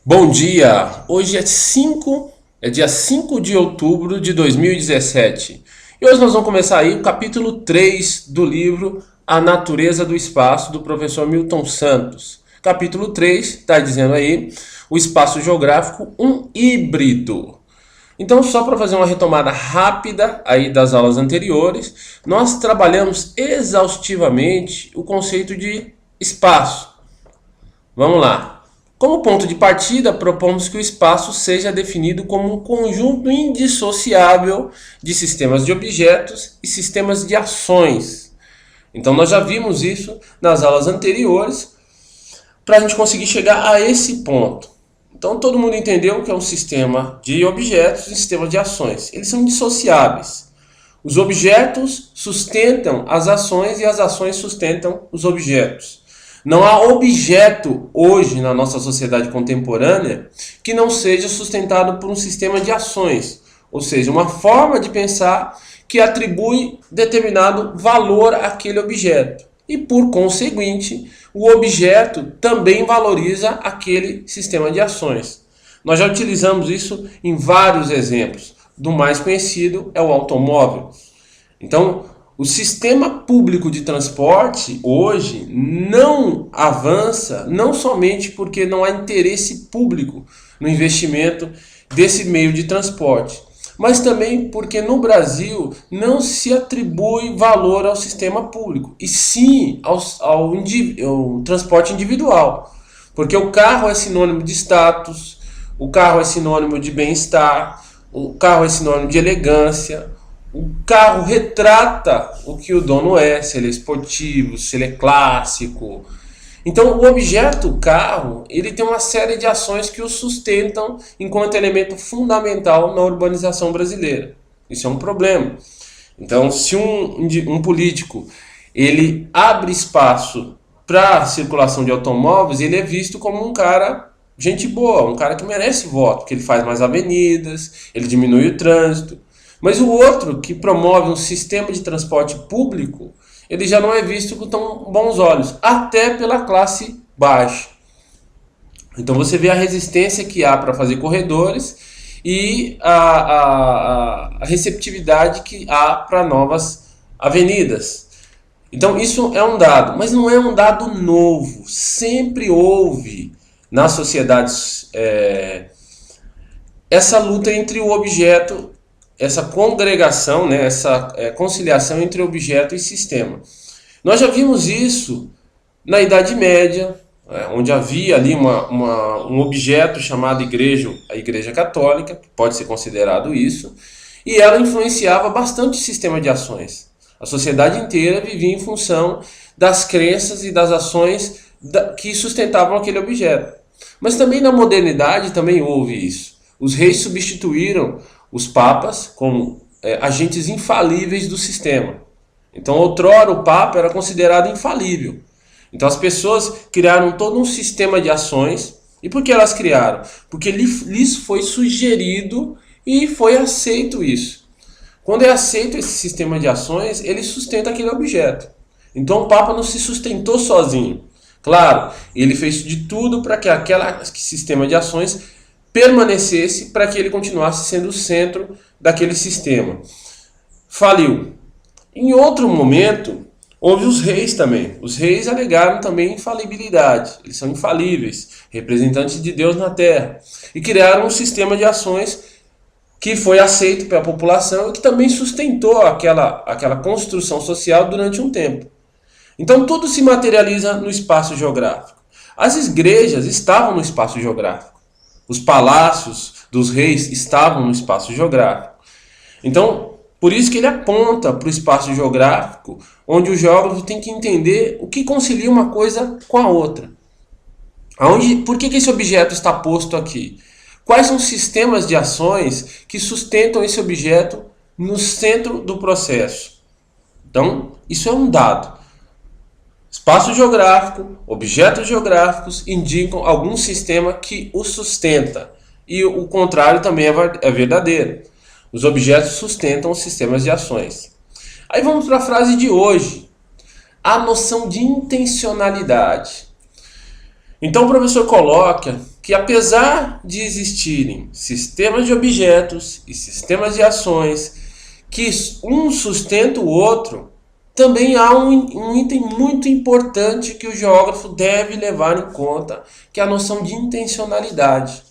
Bom dia! Hoje é dia 5 de outubro de 2017. E hoje nós vamos começar aí o capítulo 3 do livro A Natureza do Espaço, do professor Milton Santos. Capítulo 3 está dizendo aí o espaço geográfico, um híbrido. Então, só para fazer uma retomada rápida aí das aulas anteriores, nós trabalhamos exaustivamente o conceito de espaço. Vamos lá. Como ponto de partida, propomos que o espaço seja definido como um conjunto indissociável de sistemas de objetos e sistemas de ações. Então nós já vimos isso nas aulas anteriores para a gente conseguir chegar a esse ponto. Então todo mundo entendeu que é um sistema de objetos e um sistema de ações. Eles são indissociáveis. Os objetos sustentam as ações e as ações sustentam os objetos. Não há objeto hoje na nossa sociedade contemporânea que não seja sustentado por um sistema de ações, ou seja, uma forma de pensar que atribui determinado valor àquele objeto. E por conseguinte, o objeto também valoriza aquele sistema de ações. Nós já utilizamos isso em vários exemplos. Do mais conhecido é o automóvel. Então, o sistema público de transporte hoje não avança, não somente porque não há interesse público no investimento desse meio de transporte, mas também porque no Brasil não se atribui valor ao sistema público, e sim ao transporte individual. Porque o carro é sinônimo de status, o carro é sinônimo de bem-estar, o carro é sinônimo de elegância. O carro retrata o que o dono é, se ele é esportivo, se ele é clássico. Então o objeto carro, ele tem uma série de ações que o sustentam enquanto elemento fundamental na urbanização brasileira. Isso é um problema. Então se um político ele abre espaço para a circulação de automóveis, ele é visto como um cara gente boa, um cara que merece voto, que ele faz mais avenidas, ele diminui o trânsito. Mas o outro, que promove um sistema de transporte público, ele já não é visto com tão bons olhos, até pela classe baixa. Então você vê a resistência que há para fazer corredores e a receptividade que há para novas avenidas. Então isso é um dado, mas não é um dado novo. Sempre houve nas sociedades essa luta entre o objeto, essa congregação, né, essa conciliação entre objeto e sistema. Nós já vimos isso na Idade Média, onde havia ali um objeto chamado igreja, a Igreja Católica, que pode ser considerado isso, e ela influenciava bastante o sistema de ações. A sociedade inteira vivia em função das crenças e das ações que sustentavam aquele objeto. Mas também na modernidade também houve isso. Os reis substituíram os papas como agentes infalíveis do sistema. Então, outrora, o papa era considerado infalível. Então, as pessoas criaram todo um sistema de ações. E por que elas criaram? Porque lhes foi sugerido e foi aceito isso. Quando é aceito esse sistema de ações, ele sustenta aquele objeto. Então, o papa não se sustentou sozinho. Claro, ele fez de tudo para que aquele sistema de ações permanecesse, para que ele continuasse sendo o centro daquele sistema. Faliu. Em outro momento, houve os reis também. Os reis alegaram também infalibilidade. Eles são infalíveis, representantes de Deus na terra. E criaram um sistema de ações que foi aceito pela população e que também sustentou aquela construção social durante um tempo. Então tudo se materializa no espaço geográfico. As igrejas estavam no espaço geográfico. Os palácios dos reis estavam no espaço geográfico. Então, por isso que ele aponta para o espaço geográfico, onde o geógrafo tem que entender o que concilia uma coisa com a outra. Por que esse objeto está posto aqui? Quais são os sistemas de ações que sustentam esse objeto no centro do processo? Então, isso é um dado. Espaço geográfico, objetos geográficos indicam algum sistema que o sustenta. E o contrário também é verdadeiro. Os objetos sustentam os sistemas de ações. Aí vamos para a frase de hoje. A noção de intencionalidade. Então o professor coloca que que apesar de existirem sistemas de objetos e sistemas de ações que um sustenta o outro, também há um item muito importante que o geógrafo deve levar em conta, que é a noção de intencionalidade.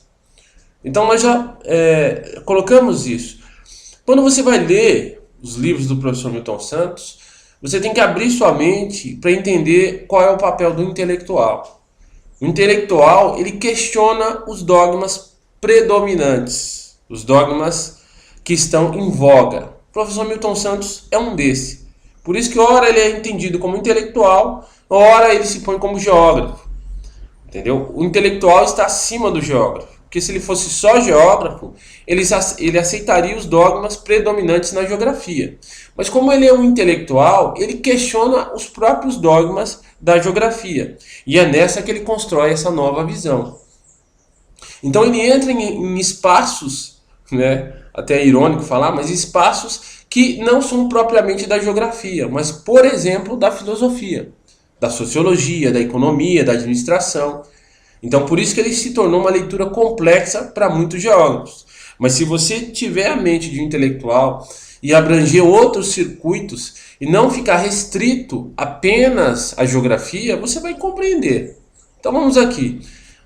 Então nós já colocamos isso. Quando você vai ler os livros do professor Milton Santos, você tem que abrir sua mente para entender qual é o papel do intelectual. O intelectual, ele questiona os dogmas predominantes, os dogmas que estão em voga. O professor Milton Santos é um desses. Por isso que ora ele é entendido como intelectual, ora ele se põe como geógrafo. Entendeu? O intelectual está acima do geógrafo. Porque se ele fosse só geógrafo, ele aceitaria os dogmas predominantes na geografia. Mas como ele é um intelectual, ele questiona os próprios dogmas da geografia. E é nessa que ele constrói essa nova visão. Então ele entra em espaços, né, até é irônico falar, mas espaços que não são propriamente da geografia, mas, por exemplo, da filosofia, da sociologia, da economia, da administração. Então, por isso que ele se tornou uma leitura complexa para muitos geógrafos. Mas se você tiver a mente de um intelectual e abranger outros circuitos e não ficar restrito apenas à geografia, você vai compreender. Então vamos aqui.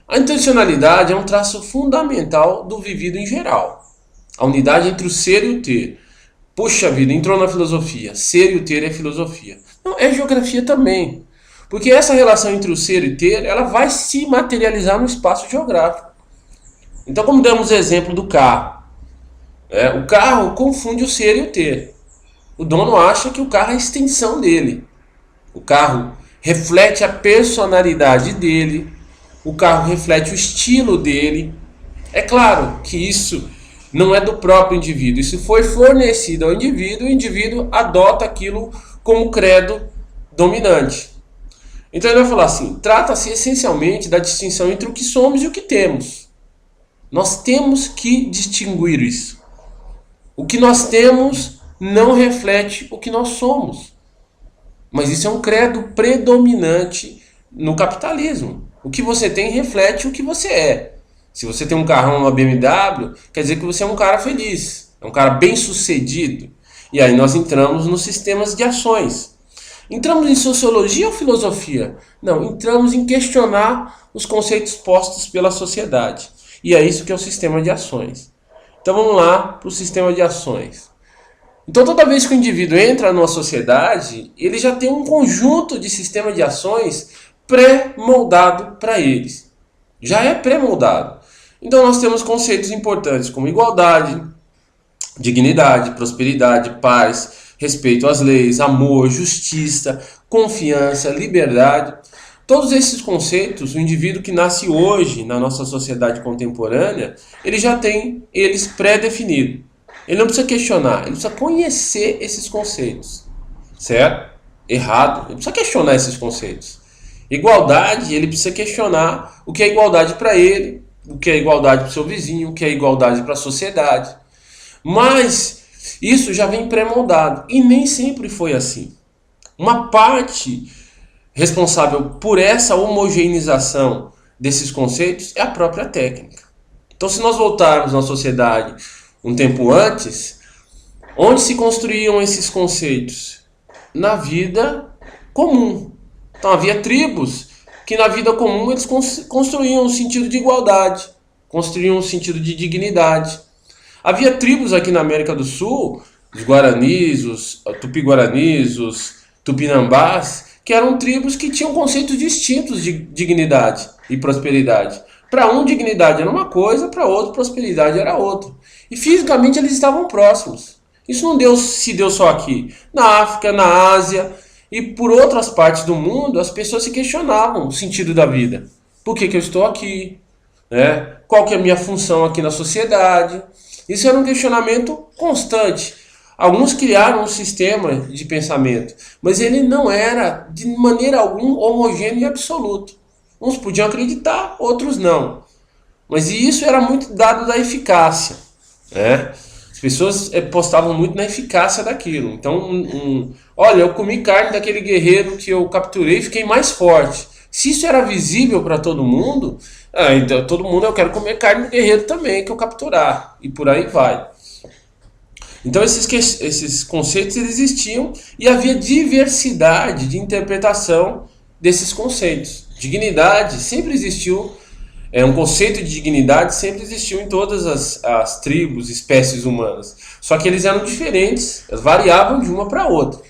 A intencionalidade é um traço fundamental do vivido em geral. A unidade entre o ser e o ter. Puxa vida, entrou na filosofia. Ser e o ter é filosofia. Não, é geografia também. Porque essa relação entre o ser e ter, ela vai se materializar no espaço geográfico. Então, como demos o exemplo do carro. O carro confunde o ser e o ter. O dono acha que o carro é a extensão dele. O carro reflete a personalidade dele. O carro reflete o estilo dele. É claro que isso não é do próprio indivíduo. Isso foi fornecido ao indivíduo. O indivíduo adota aquilo como credo dominante. Então ele vai falar assim, trata-se essencialmente da distinção entre o que somos e o que temos. Nós temos que distinguir isso. O que nós temos não reflete o que nós somos. Mas isso é um credo predominante no capitalismo. O que você tem reflete o que você é. Se você tem um carrão, uma BMW, quer dizer que você é um cara feliz, é um cara bem sucedido. E aí nós entramos nos sistemas de ações. Entramos em sociologia ou filosofia? Não, entramos em questionar os conceitos postos pela sociedade. E é isso que é o sistema de ações. Então vamos lá para o sistema de ações. Então toda vez que o indivíduo entra numa sociedade, ele já tem um conjunto de sistema de ações pré-moldado para eles. Já é pré-moldado. Então nós temos conceitos importantes como igualdade, dignidade, prosperidade, paz, respeito às leis, amor, justiça, confiança, liberdade. Todos esses conceitos, o indivíduo que nasce hoje na nossa sociedade contemporânea, ele já tem eles pré-definidos. Ele não precisa questionar, ele precisa conhecer esses conceitos. Certo? Errado. Ele precisa questionar esses conceitos. Igualdade, ele precisa questionar o que é igualdade para ele, o que é igualdade para o seu vizinho, o que é igualdade para a sociedade. Mas isso já vem pré-moldado e nem sempre foi assim. Uma parte responsável por essa homogeneização desses conceitos é a própria técnica. Então, se nós voltarmos na sociedade um tempo antes, onde se construíam esses conceitos? Na vida comum. Então, havia tribos que na vida comum eles construíam um sentido de igualdade, construíam um sentido de dignidade. Havia tribos aqui na América do Sul, os Guaranis, os Tupi-Guaranis, os Tupinambás, que eram tribos que tinham conceitos distintos de dignidade e prosperidade. Para um, dignidade era uma coisa, para outro, prosperidade era outra. E fisicamente eles estavam próximos. Isso não se deu só aqui. Na África, na Ásia e por outras partes do mundo, as pessoas se questionavam o sentido da vida. Por que eu estou aqui? Qual que é a minha função aqui na sociedade? Isso era um questionamento constante. Alguns criaram um sistema de pensamento, mas ele não era de maneira alguma homogêneo e absoluto. Uns podiam acreditar, outros não. Mas isso era muito dado da eficácia. As pessoas postavam muito na eficácia daquilo. Então, olha, eu comi carne daquele guerreiro que eu capturei e fiquei mais forte. Se isso era visível para todo mundo, Então todo mundo, eu quero comer carne do guerreiro também, que eu capturar. E por aí vai. Então esses conceitos eles existiam e havia diversidade de interpretação desses conceitos. Dignidade sempre existiu, um conceito de dignidade sempre existiu em todas as tribos, espécies humanas. Só que eles eram diferentes, eles variavam de uma para outra.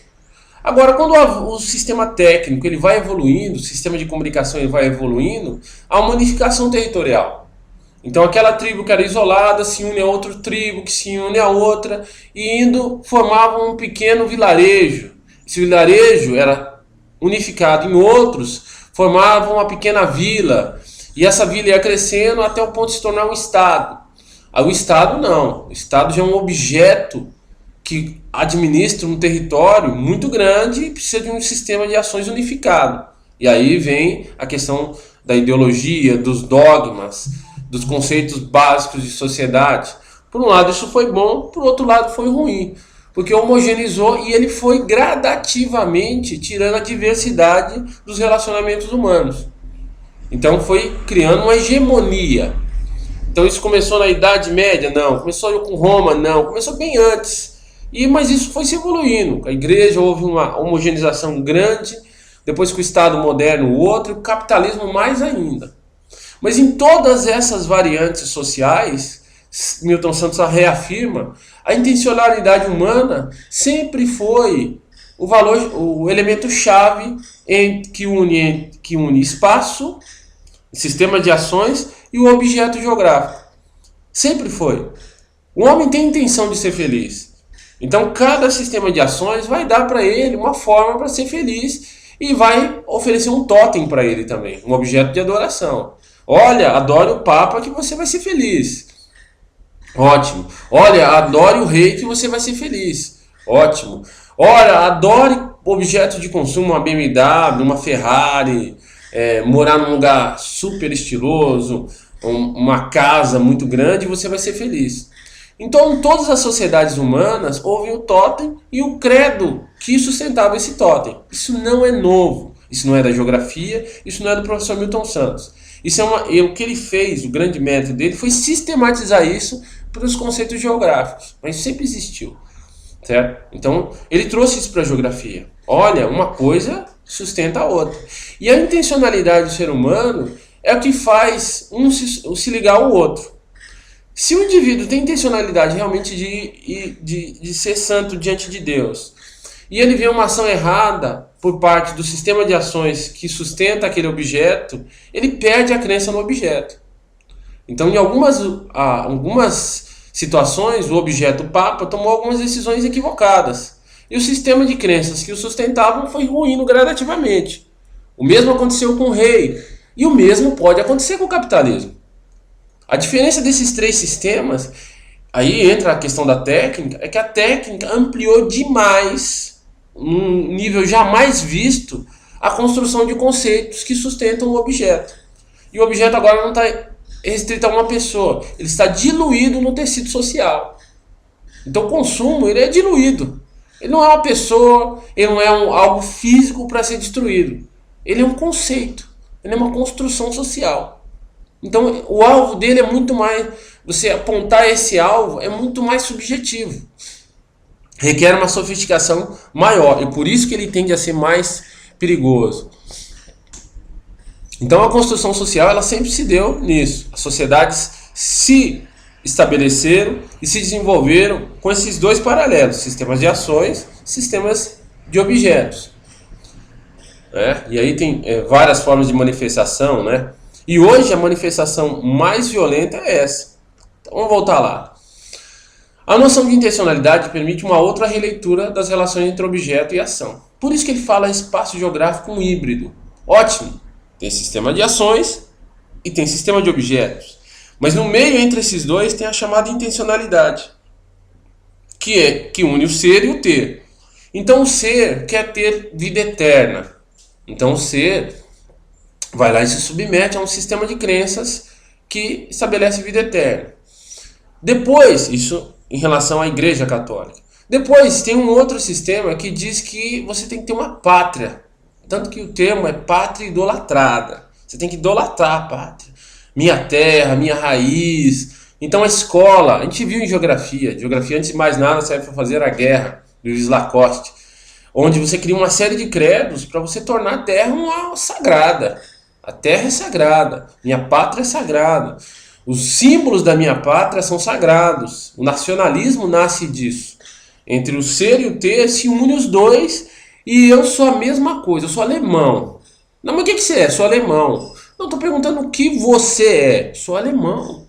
Agora, quando o sistema técnico ele vai evoluindo, o sistema de comunicação ele vai evoluindo, há uma unificação territorial. Então aquela tribo que era isolada se une a outra tribo, que se une a outra, e indo formavam um pequeno vilarejo. Esse vilarejo era unificado em outros, formavam uma pequena vila, e essa vila ia crescendo até o ponto de se tornar um estado. Aí o estado não, o estado já é um objeto que administra um território muito grande e precisa de um sistema de ações unificado. E aí vem a questão da ideologia, dos dogmas, dos conceitos básicos de sociedade. Por um lado isso foi bom, por outro lado foi ruim, porque homogeneizou e ele foi gradativamente tirando a diversidade dos relacionamentos humanos. Então foi criando uma hegemonia. Então isso começou na Idade Média? Não. Começou com Roma? Não. Começou bem antes. Mas isso foi se evoluindo. A igreja houve uma homogeneização grande, depois com o Estado moderno o outro, e o capitalismo mais ainda. Mas em todas essas variantes sociais, Milton Santos reafirma, a intencionalidade humana sempre foi o elemento chave que une espaço, sistema de ações e o objeto geográfico. Sempre foi. O homem tem intenção de ser feliz. Então cada sistema de ações vai dar para ele uma forma para ser feliz e vai oferecer um totem para ele também, um objeto de adoração. Olha, adore o Papa que você vai ser feliz. Ótimo. Olha, adore o rei que você vai ser feliz. Ótimo. Olha, adore objeto de consumo, uma BMW, uma Ferrari, morar num lugar super estiloso, uma casa muito grande, você vai ser feliz. Então, em todas as sociedades humanas, houve o totem e o credo que sustentava esse totem. Isso não é novo. Isso não é da geografia, isso não é do professor Milton Santos. Isso o que ele fez, o grande método dele, foi sistematizar isso para os conceitos geográficos. Mas isso sempre existiu. Certo? Então, ele trouxe isso para a geografia. Olha, uma coisa sustenta a outra. E a intencionalidade do ser humano é o que faz um se ligar ao outro. Se o indivíduo tem intencionalidade realmente de ser santo diante de Deus, e ele vê uma ação errada por parte do sistema de ações que sustenta aquele objeto, ele perde a crença no objeto. Então, em algumas situações, o objeto Papa tomou algumas decisões equivocadas. E o sistema de crenças que o sustentavam foi ruindo gradativamente. O mesmo aconteceu com o rei. E o mesmo pode acontecer com o capitalismo. A diferença desses três sistemas, aí entra a questão da técnica, é que a técnica ampliou demais, num nível jamais visto, a construção de conceitos que sustentam o objeto. E o objeto agora não está restrito a uma pessoa, ele está diluído no tecido social. Então o consumo ele é diluído. Ele não é uma pessoa, ele não é algo físico para ser destruído. Ele é um conceito, ele é uma construção social. Então o alvo dele é muito mais, você apontar esse alvo é muito mais subjetivo. Requer uma sofisticação maior e por isso que ele tende a ser mais perigoso. Então a construção social ela sempre se deu nisso. As sociedades se estabeleceram e se desenvolveram com esses dois paralelos, sistemas de ações, sistemas de objetos. E aí tem várias formas de manifestação, né? E hoje a manifestação mais violenta é essa. Então vamos voltar lá. A noção de intencionalidade permite uma outra releitura das relações entre objeto e ação. Por isso que ele fala espaço geográfico híbrido. Ótimo! Tem sistema de ações e tem sistema de objetos. Mas no meio entre esses dois tem a chamada intencionalidade, que une o ser e o ter. Então o ser quer ter vida eterna. Então o ser vai lá e se submete a um sistema de crenças que estabelece vida eterna. Depois, isso em relação à Igreja Católica. Depois tem um outro sistema que diz que você tem que ter uma pátria. Tanto que o termo é pátria idolatrada. Você tem que idolatrar a pátria. minha terra, minha raiz. Então a escola, a gente viu em geografia antes de mais nada serve para fazer a guerra, Luiz Lacoste, onde você cria uma série de credos para você tornar a terra uma sagrada. A terra é sagrada, minha pátria é sagrada. Os símbolos da minha pátria são sagrados. O nacionalismo nasce disso. Entre o ser e o ter se unem os dois e eu sou a mesma coisa, eu sou alemão. Não, mas o que você é? Sou alemão. Não, estou perguntando o que você é. Sou alemão.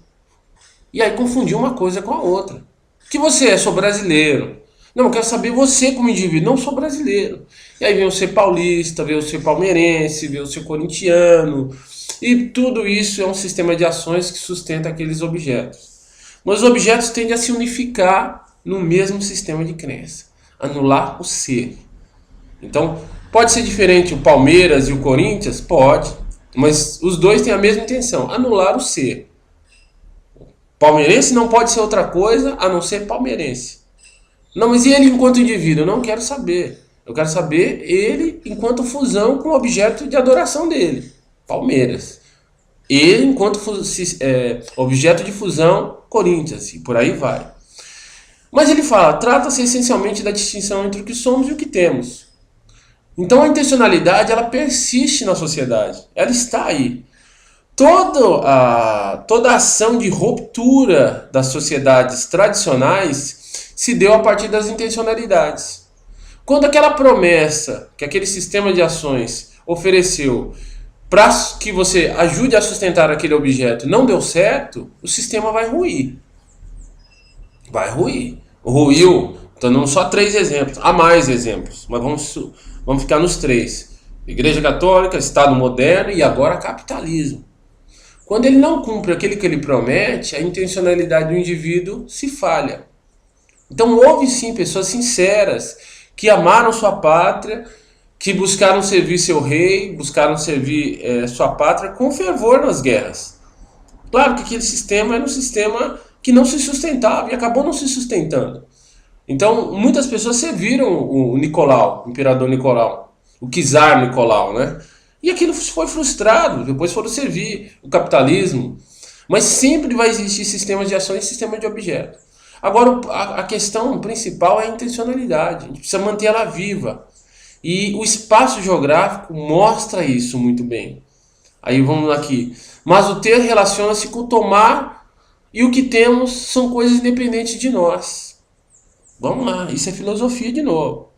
E aí confundir uma coisa com a outra. O que você é? Sou brasileiro. Não, eu quero saber você como indivíduo. Não sou brasileiro. E aí vem o ser paulista, vem o ser palmeirense, vem o ser corintiano. E tudo isso é um sistema de ações que sustenta aqueles objetos. Mas os objetos tendem a se unificar no mesmo sistema de crença. Anular o ser. Então, pode ser diferente o Palmeiras e o Corinthians? Pode. Mas os dois têm a mesma intenção. Anular o ser. Palmeirense não pode ser outra coisa a não ser palmeirense. Não, mas e ele enquanto indivíduo? Eu não quero saber. Eu quero saber ele enquanto fusão com o objeto de adoração dele. Palmeiras. Ele enquanto objeto de fusão, Corinthians. E por aí vai. Mas ele fala, trata-se essencialmente da distinção entre o que somos e o que temos. Então a intencionalidade, ela persiste na sociedade. Ela está aí. Toda a ação de ruptura das sociedades tradicionais se deu a partir das intencionalidades. Quando aquela promessa que aquele sistema de ações ofereceu para que você ajude a sustentar aquele objeto não deu certo, o sistema vai ruir. Vai ruir. Ruiu, estou dando só 3 exemplos. Há mais exemplos, mas vamos ficar nos 3. Igreja Católica, Estado moderno e agora capitalismo. Quando ele não cumpre aquilo que ele promete, a intencionalidade do indivíduo se falha. Então houve sim pessoas sinceras que amaram sua pátria, que buscaram servir seu rei, buscaram servir sua pátria com fervor nas guerras. Claro que aquele sistema era um sistema que não se sustentava e acabou não se sustentando. Então muitas pessoas serviram o Nicolau, o imperador Nicolau, o czar Nicolau, né? E aquilo foi frustrado, depois foram servir o capitalismo. Mas sempre vai existir sistemas de ações e sistemas de objeto. Agora, a questão principal é a intencionalidade. A gente precisa manter ela viva. E o espaço geográfico mostra isso muito bem. Aí vamos aqui. Mas o ter relaciona-se com o tomar e o que temos são coisas independentes de nós. Vamos lá, isso é filosofia de novo.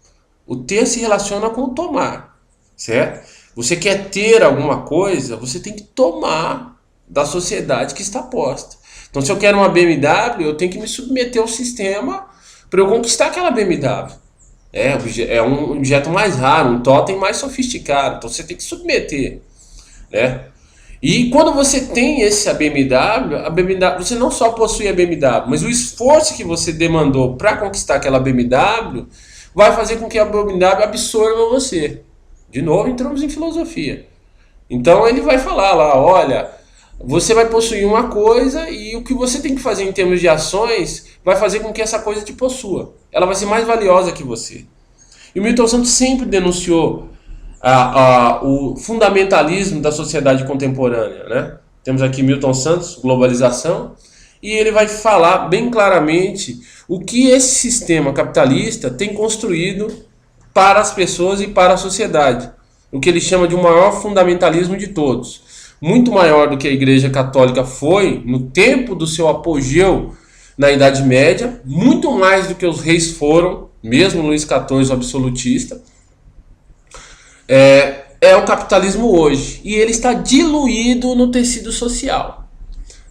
O ter se relaciona com o tomar, certo? Você quer ter alguma coisa, você tem que tomar da sociedade que está posta. Então, se eu quero uma BMW, eu tenho que me submeter ao sistema para eu conquistar aquela BMW. É um objeto mais raro, um totem mais sofisticado. Então, você tem que submeter, né? E quando você tem a BMW, você não só possui a BMW, mas o esforço que você demandou para conquistar aquela BMW vai fazer com que a BMW absorva você. De novo, entramos em filosofia. Então ele vai falar lá, olha, você vai possuir uma coisa e o que você tem que fazer em termos de ações vai fazer com que essa coisa te possua. Ela vai ser mais valiosa que você. E o Milton Santos sempre denunciou o fundamentalismo da sociedade contemporânea, né? Temos aqui Milton Santos, Globalização, e ele vai falar bem claramente o que esse sistema capitalista tem construído para as pessoas e para a sociedade. O que ele chama de o maior fundamentalismo de todos. Muito maior do que a Igreja Católica foi no tempo do seu apogeu na Idade Média, muito mais do que os reis foram, mesmo Luís XIV, o absolutista. É o capitalismo hoje. E ele está diluído no tecido social.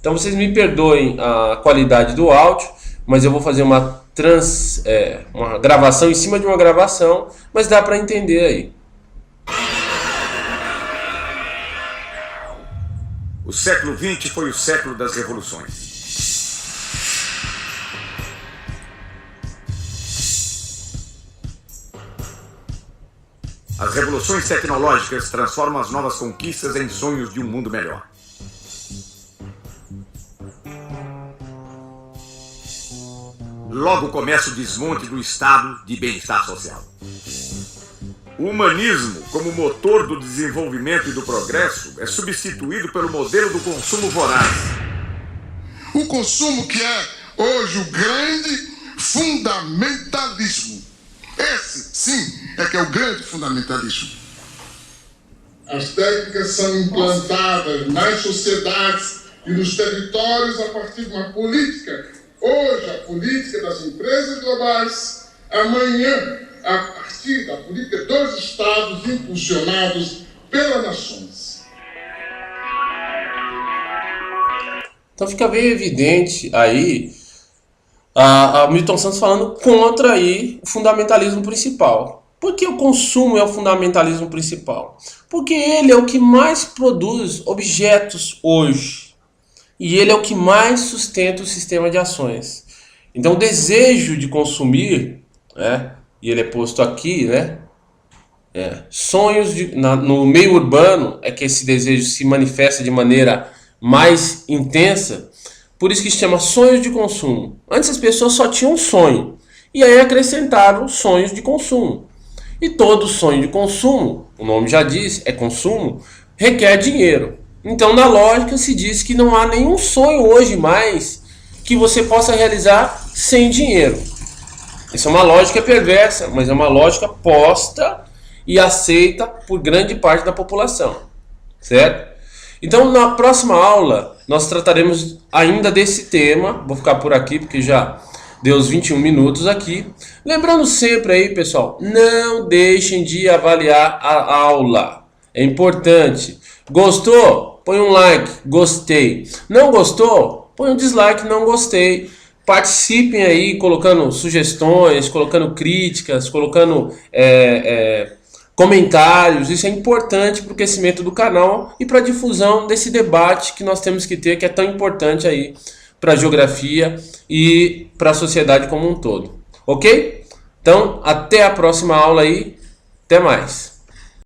Então vocês me perdoem a qualidade do áudio, mas eu vou fazer uma gravação em cima de uma gravação, mas dá para entender aí. O século XX foi o século das revoluções. As revoluções tecnológicas transformam as novas conquistas em sonhos de um mundo melhor. Logo começa o desmonte do estado de bem-estar social. O humanismo, como motor do desenvolvimento e do progresso, é substituído pelo modelo do consumo voraz. O consumo que é hoje o grande fundamentalismo. Esse, sim, é que é o grande fundamentalismo. As técnicas são implantadas nas sociedades e nos territórios a partir de uma política. Hoje, a política das empresas globais. Amanhã, a partir da política dos Estados impulsionados pelas nações. Então fica bem evidente aí a Milton Santos falando contra aí o fundamentalismo principal. Por que o consumo é o fundamentalismo principal? Porque ele é o que mais produz objetos hoje. E ele é o que mais sustenta o sistema de ações. Então o desejo de consumir, né, e ele é posto aqui, né, sonhos no meio urbano é que esse desejo se manifesta de maneira mais intensa. Por isso que se chama sonhos de consumo. Antes as pessoas só tinham um sonho. E aí acrescentaram sonhos de consumo. E todo sonho de consumo, o nome já diz, é consumo, requer dinheiro. Então na lógica se diz que não há nenhum sonho hoje mais que você possa realizar sem dinheiro. Isso é uma lógica perversa, mas é uma lógica posta e aceita por grande parte da população. Certo? Então na próxima aula nós trataremos ainda desse tema. Vou ficar por aqui porque já deu os 21 minutos aqui. Lembrando sempre aí, pessoal, não deixem de avaliar a aula. É importante. Gostou? Põe um like, gostei. Não gostou? Põe um dislike, não gostei. Participem aí colocando sugestões, colocando críticas, colocando comentários. Isso é importante para o crescimento do canal e para a difusão desse debate que nós temos que ter, que é tão importante aí para a geografia e para a sociedade como um todo. Ok? Então, até a próxima aula aí. Até mais.